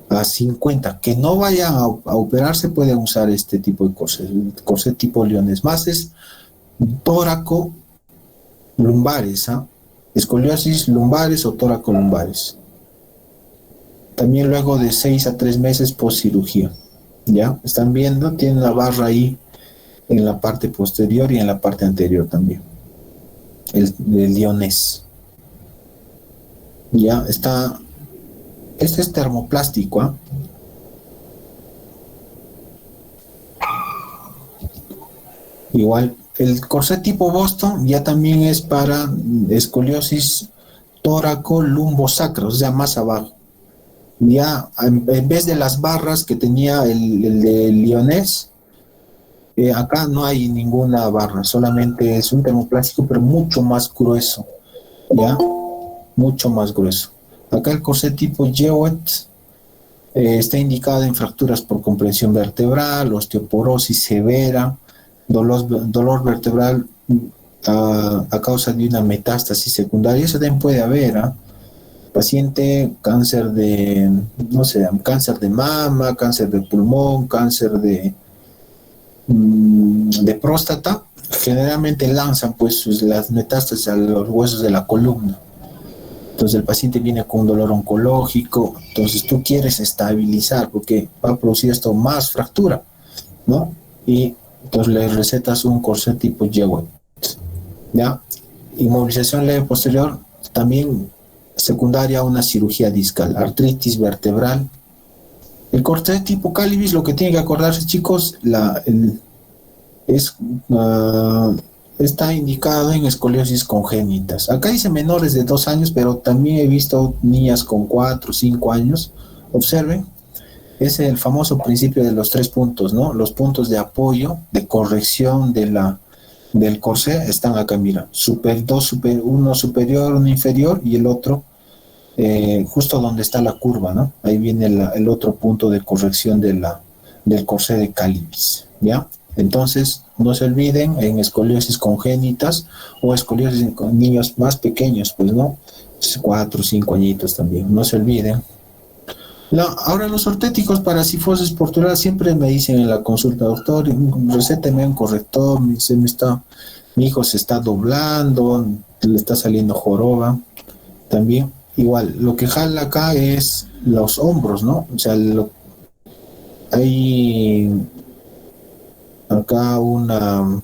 a 50. Que no vaya a operarse, pueden usar este tipo de corsé, el corsé tipo lionés. Más es tóraco-lumbares, ¿ah? Escoliosis lumbares o tóraco-lumbares. También luego de 6 a 3 meses post cirugía. ¿Ya? Están viendo, tiene la barra ahí en la parte posterior y en la parte anterior también. El lionés. Ya está. Este es termoplástico, ¿eh? Igual, el corsé tipo Boston ya también es para escoliosis tóraco-lumbosacro, o sea, más abajo. Ya, en vez de las barras que tenía el de lionés, acá no hay ninguna barra, solamente es un termoplástico, pero mucho más grueso, ¿ya? Mucho más grueso. Acá el corsé tipo Jewett está indicado en fracturas por comprensión vertebral, osteoporosis severa, dolor vertebral a causa de una metástasis secundaria. Eso también puede haber, ¿ah? Paciente cáncer de, no sé, cáncer de mama, cáncer de pulmón, cáncer de próstata, generalmente lanzan pues las metástasis a los huesos de la columna. Entonces el paciente viene con un dolor oncológico, entonces tú quieres estabilizar porque va a producir esto más fractura, ¿no? Y entonces le recetas un corset tipo Jewett, ¿ya? Inmovilización leve posterior, también secundaria a una cirugía discal, artritis vertebral. El corset tipo Calivis, lo que tienen que acordarse, chicos, está indicado en escoliosis congénitas. Acá dice menores de 2 años, pero también he visto niñas con 4 o 5 años. Observen, es el famoso principio de los 3 puntos, ¿no? Los puntos de apoyo, de corrección del corsé están acá, mira, uno superior, uno inferior y el otro justo donde está la curva, ¿no? Ahí viene el otro punto de corrección del corsé de Calivis, ¿ya? Entonces, no se olviden en escoliosis congénitas o escoliosis con niños más pequeños, pues, ¿no? 4 o 5 añitos también, no se olviden. Ahora los ortéticos para cifosis portural siempre me dicen en la consulta, doctor, recéteme un corrector, mi hijo se está doblando, le está saliendo joroba, también. Igual, lo que jala acá es los hombros, ¿no? O sea, hay acá una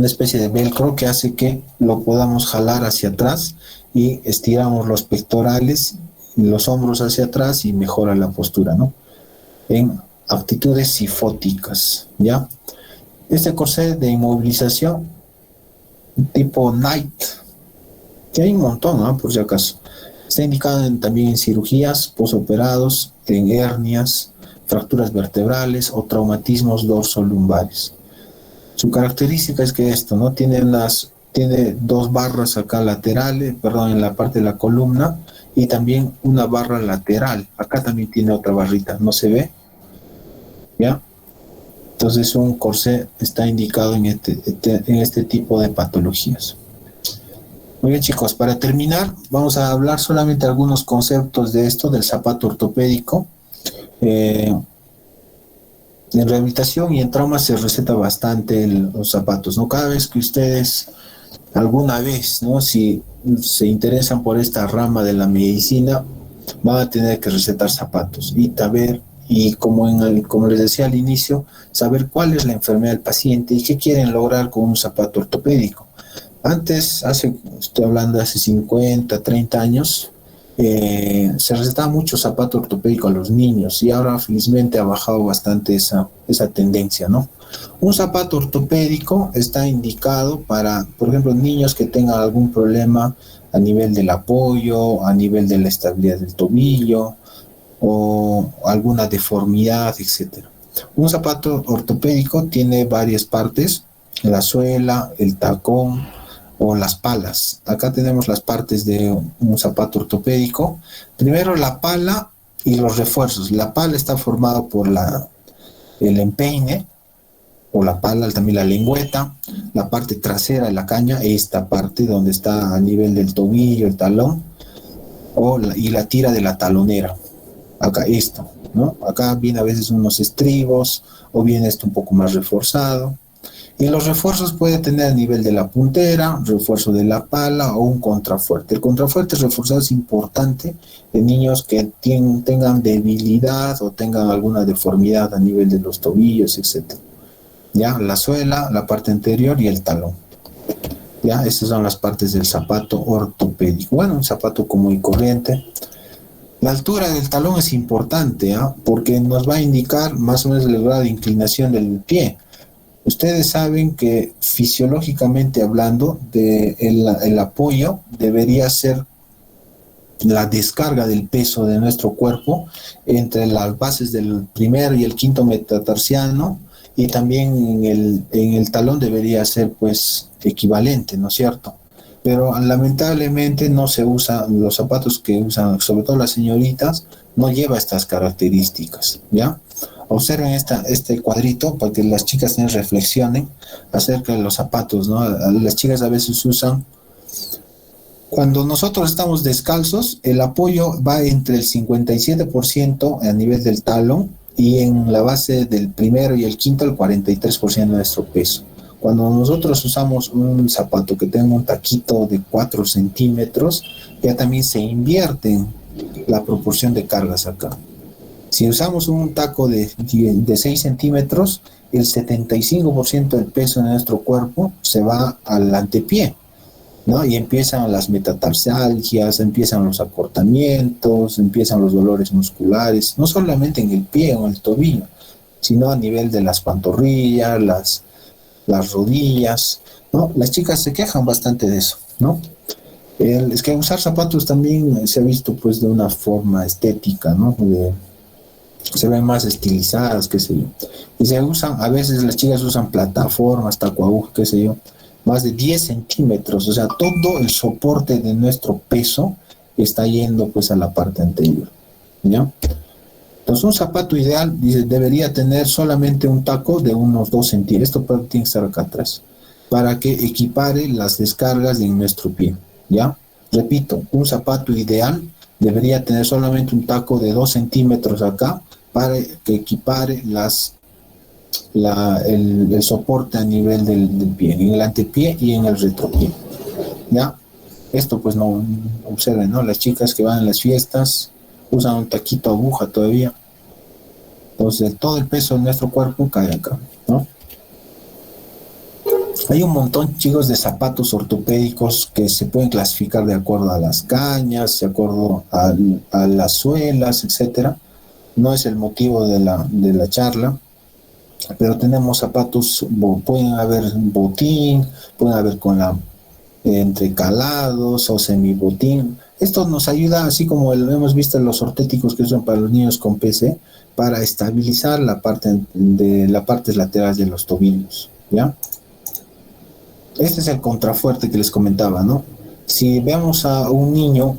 especie de velcro que hace que lo podamos jalar hacia atrás y estiramos los pectorales y los hombros hacia atrás y mejora la postura, ¿no? En actitudes cifóticas, ¿ya? Este corset de inmovilización tipo Knight, que hay un montón, ¿no? Por si acaso. Está indicado también en cirugías, posoperados, en hernias, fracturas vertebrales o traumatismos dorsolumbares. Su característica es que esto, ¿no? Tiene 2 barras acá laterales, en la parte de la columna, y también una barra lateral. Acá también tiene otra barrita, ¿no se ve? ¿Ya? Entonces un corsé está indicado en este tipo de patologías. Muy bien, chicos, para terminar, vamos a hablar solamente algunos conceptos de esto, del zapato ortopédico. En rehabilitación y en trauma se receta bastante los zapatos, ¿no? Cada vez que ustedes, alguna vez, ¿no? Si se interesan por esta rama de la medicina, van a tener que recetar zapatos y como les decía al inicio, saber cuál es la enfermedad del paciente y qué quieren lograr con un zapato ortopédico. Antes, estoy hablando de hace 50, 30 años, se recetaba mucho zapato ortopédico a los niños y ahora felizmente ha bajado bastante esa tendencia, ¿no? Un zapato ortopédico está indicado para, por ejemplo, niños que tengan algún problema a nivel del apoyo, a nivel de la estabilidad del tobillo o alguna deformidad, etcétera. Un zapato ortopédico tiene varias partes: la suela, el tacón o las palas. Acá tenemos las partes de un zapato ortopédico. Primero la pala y los refuerzos. La pala está formada por el empeine o la pala, también la lengüeta, la parte trasera de la caña, esta parte donde está a nivel del tobillo, el talón, y la tira de la talonera. Acá esto, ¿no? Acá viene a veces unos estribos o viene esto un poco más reforzado. Y los refuerzos puede tener a nivel de la puntera, refuerzo de la pala o un contrafuerte. El contrafuerte reforzado es importante en niños que tengan debilidad o tengan alguna deformidad a nivel de los tobillos, etc. ¿Ya? La suela, la parte anterior y el talón. ¿Ya? Estas son las partes del zapato ortopédico. Bueno, un zapato común y corriente. La altura del talón es importante, ¿eh? Porque nos va a indicar más o menos el grado de inclinación del pie. Ustedes saben que fisiológicamente hablando, el apoyo debería ser la descarga del peso de nuestro cuerpo entre las bases del primer y el quinto metatarsiano, y también en el talón debería ser pues equivalente, ¿no es cierto? Pero lamentablemente no se usa, los zapatos que usan sobre todo las señoritas no lleva estas características, ¿ya? Observen este cuadrito para que las chicas también reflexionen acerca de los zapatos, ¿no? Las chicas a veces usan, cuando nosotros estamos descalzos, el apoyo va entre el 57% a nivel del talón y en la base del primero y el quinto el 43% de nuestro peso. Cuando nosotros usamos un zapato que tenga un taquito de 4 centímetros, ya también se invierte la proporción de cargas acá. Si usamos un taco de 6 centímetros, el 75% del peso de nuestro cuerpo se va al antepié, ¿no? Y empiezan las metatarsalgias, empiezan los acortamientos, empiezan los dolores musculares, no solamente en el pie o en el tobillo, sino a nivel de las pantorrillas, las rodillas, ¿no? Las chicas se quejan bastante de eso, ¿no? Es que usar zapatos también se ha visto pues de una forma estética, ¿no? Se ven más estilizadas, qué sé yo. Y se usan, a veces las chicas usan plataformas, taco aguja, qué sé yo, más de 10 centímetros, o sea, todo el soporte de nuestro peso está yendo pues a la parte anterior, ¿ya? Entonces un zapato ideal debería tener solamente un taco de unos 2 centímetros, esto tiene que estar acá atrás, para que equipare las descargas de nuestro pie, ¿ya? Repito, un zapato ideal debería tener solamente un taco de 2 centímetros acá para que equipare el soporte a nivel del pie, en el antepié y en el retropié, ¿ya? Esto pues no, observen, ¿no? Las chicas que van a las fiestas usan un taquito aguja todavía, entonces todo el peso de nuestro cuerpo cae acá, ¿no? Hay un montón, chicos, de zapatos ortopédicos que se pueden clasificar de acuerdo a las cañas, de acuerdo a las suelas, etcétera. No es el motivo de la charla, pero tenemos zapatos, pueden haber botín, pueden haber con entrecalados o semibotín. Esto nos ayuda, así como hemos visto en los ortéticos que son para los niños con PC, para estabilizar las partes laterales de los tobillos, ¿ya? Este es el contrafuerte que les comentaba, ¿no? Si vemos a un niño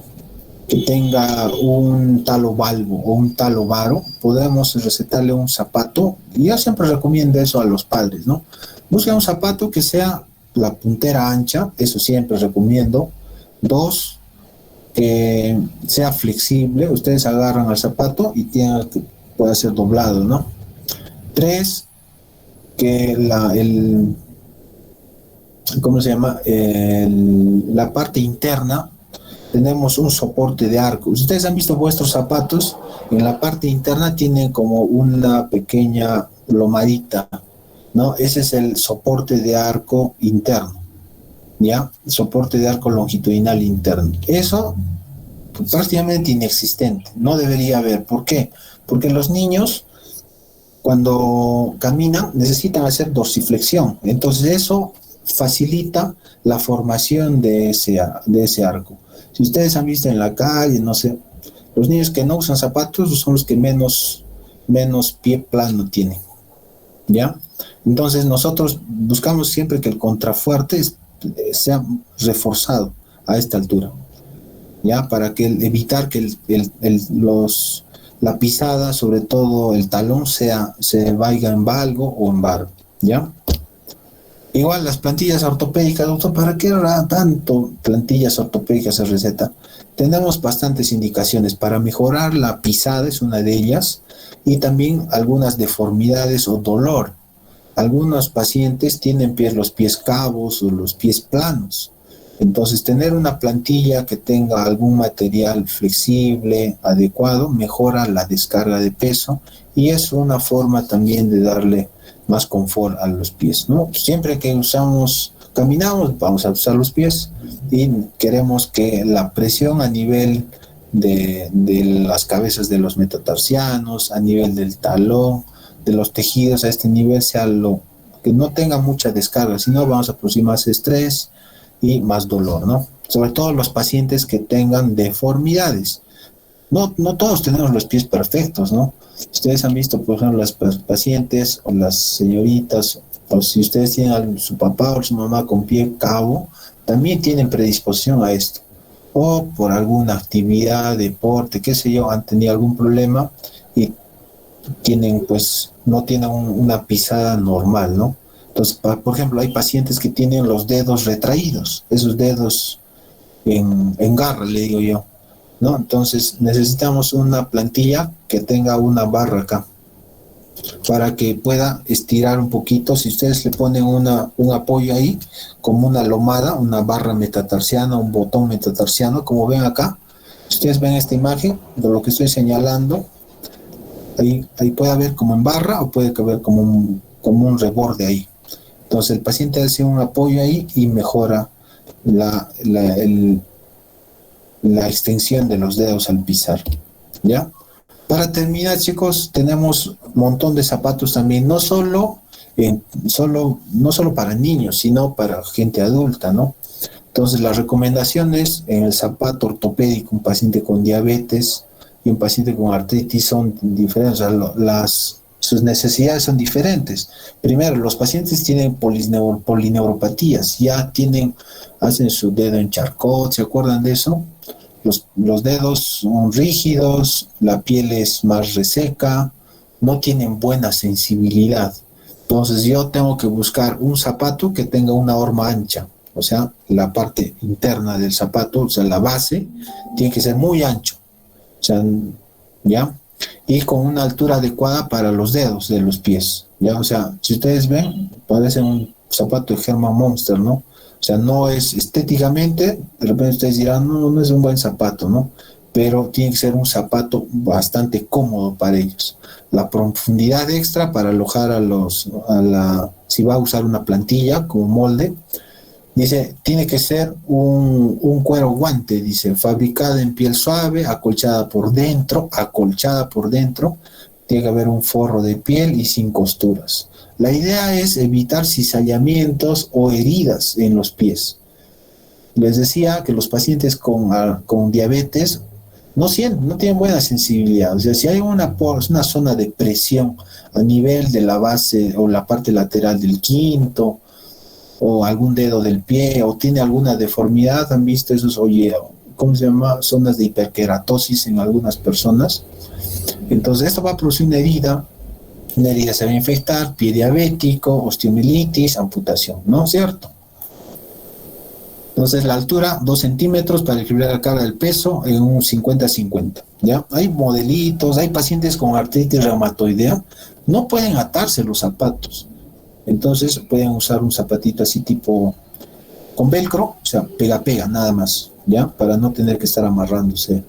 que tenga un talo valvo o un talo varo, podemos recetarle un zapato, y yo siempre recomiendo eso a los padres, ¿no? Busquen un zapato que sea la puntera ancha, eso siempre recomiendo. 2, que sea flexible, ustedes agarran el zapato y pueda ser doblado, ¿no? 3, que ¿cómo se llama? La parte interna tenemos un soporte de arco. Ustedes han visto vuestros zapatos, en la parte interna tienen como una pequeña lomadita, ¿no? Ese es el soporte de arco interno, ¿ya? Soporte de arco longitudinal interno. Eso pues, prácticamente inexistente, no debería haber. ¿Por qué? Porque los niños cuando caminan necesitan hacer dorsiflexión, entonces eso facilita la formación de ese arco. Si ustedes han visto en la calle, no sé, los niños que no usan zapatos son los que menos pie plano tienen, ¿ya? Entonces nosotros buscamos siempre que el contrafuerte sea reforzado a esta altura, ¿ya? Para evitar que la pisada, sobre todo el talón, se vaya en valgo o en varo, ¿ya? Igual las plantillas ortopédicas, doctor, ¿para qué tanto plantillas ortopédicas se receta? Tenemos bastantes indicaciones para mejorar la pisada, es una de ellas, y también algunas deformidades o dolor. Algunos pacientes tienen los pies cabos o los pies planos. Entonces, tener una plantilla que tenga algún material flexible, adecuado, mejora la descarga de peso y es una forma también de darle más confort a los pies, ¿no? Siempre que caminamos, vamos a usar los pies y queremos que la presión a nivel de las cabezas de los metatarsianos, a nivel del talón, de los tejidos a este nivel sea que no tenga mucha descarga, sino vamos a producir más estrés y más dolor, ¿no? Sobre todo los pacientes que tengan deformidades. No todos tenemos los pies perfectos, ¿no? Ustedes han visto, por ejemplo, las pacientes o las señoritas, o si ustedes tienen a su papá o su mamá con pie cabo, también tienen predisposición a esto. O por alguna actividad, deporte, qué sé yo, han tenido algún problema y tienen, pues, no tienen una pisada normal, ¿no? Entonces, por ejemplo, hay pacientes que tienen los dedos retraídos, esos dedos en garra, le digo yo, ¿no? Entonces, necesitamos una plantilla que tenga una barra acá, para que pueda estirar un poquito. Si ustedes le ponen un apoyo ahí, como una lomada, una barra metatarsiana, un botón metatarsiano, como ven acá, ustedes ven esta imagen de lo que estoy señalando, ahí puede haber como en barra o puede haber como un reborde ahí. Entonces el paciente hace un apoyo ahí y mejora la extensión de los dedos al pisar, ¿ya? Para terminar, chicos, tenemos un montón de zapatos también, no solo para niños, sino para gente adulta, ¿no? Entonces, las recomendaciones en el zapato ortopédico, un paciente con diabetes y un paciente con artritis son diferentes, o sea, sus necesidades son diferentes. Primero, los pacientes tienen polineuropatías, hacen su dedo en charcot, ¿se acuerdan de eso? Los dedos son rígidos, la piel es más reseca, no tienen buena sensibilidad. Entonces yo tengo que buscar un zapato que tenga una horma ancha, o sea, la parte interna del zapato, o sea, la base, tiene que ser muy ancho, o sea, ¿ya? Y con una altura adecuada para los dedos de los pies, ¿ya? O sea, si ustedes ven, parece un zapato de Herman Monster, ¿no? O sea, no es estéticamente, de repente ustedes dirán, no es un buen zapato, ¿no? Pero tiene que ser un zapato bastante cómodo para ellos. La profundidad extra para alojar si va a usar una plantilla como molde, dice, tiene que ser un cuero guante, dice, fabricada en piel suave, acolchada por dentro, tiene que haber un forro de piel y sin costuras. La idea es evitar cizallamientos o heridas en los pies. Les decía que los pacientes con diabetes no tienen buena sensibilidad. O sea, si hay una zona de presión a nivel de la base o la parte lateral del quinto, o algún dedo del pie, o tiene alguna deformidad, han visto esos, ¿cómo se llama? Zonas de hiperkeratosis en algunas personas. Entonces esto va a producir una herida se va a infectar, pie diabético, osteomielitis, amputación, ¿no es cierto? Entonces la altura, 2 centímetros para equilibrar la carga del peso en un 50-50, ¿ya? Hay modelitos, hay pacientes con artritis reumatoidea, no pueden atarse los zapatos, entonces pueden usar un zapatito así tipo con velcro, o sea, pega, nada más, ¿ya? Para no tener que estar amarrándose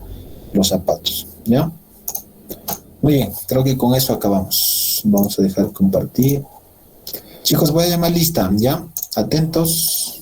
los zapatos, ¿ya? Muy bien, creo que con eso acabamos. Vamos a dejar compartir. Chicos, voy a llamar lista, ¿ya? Atentos.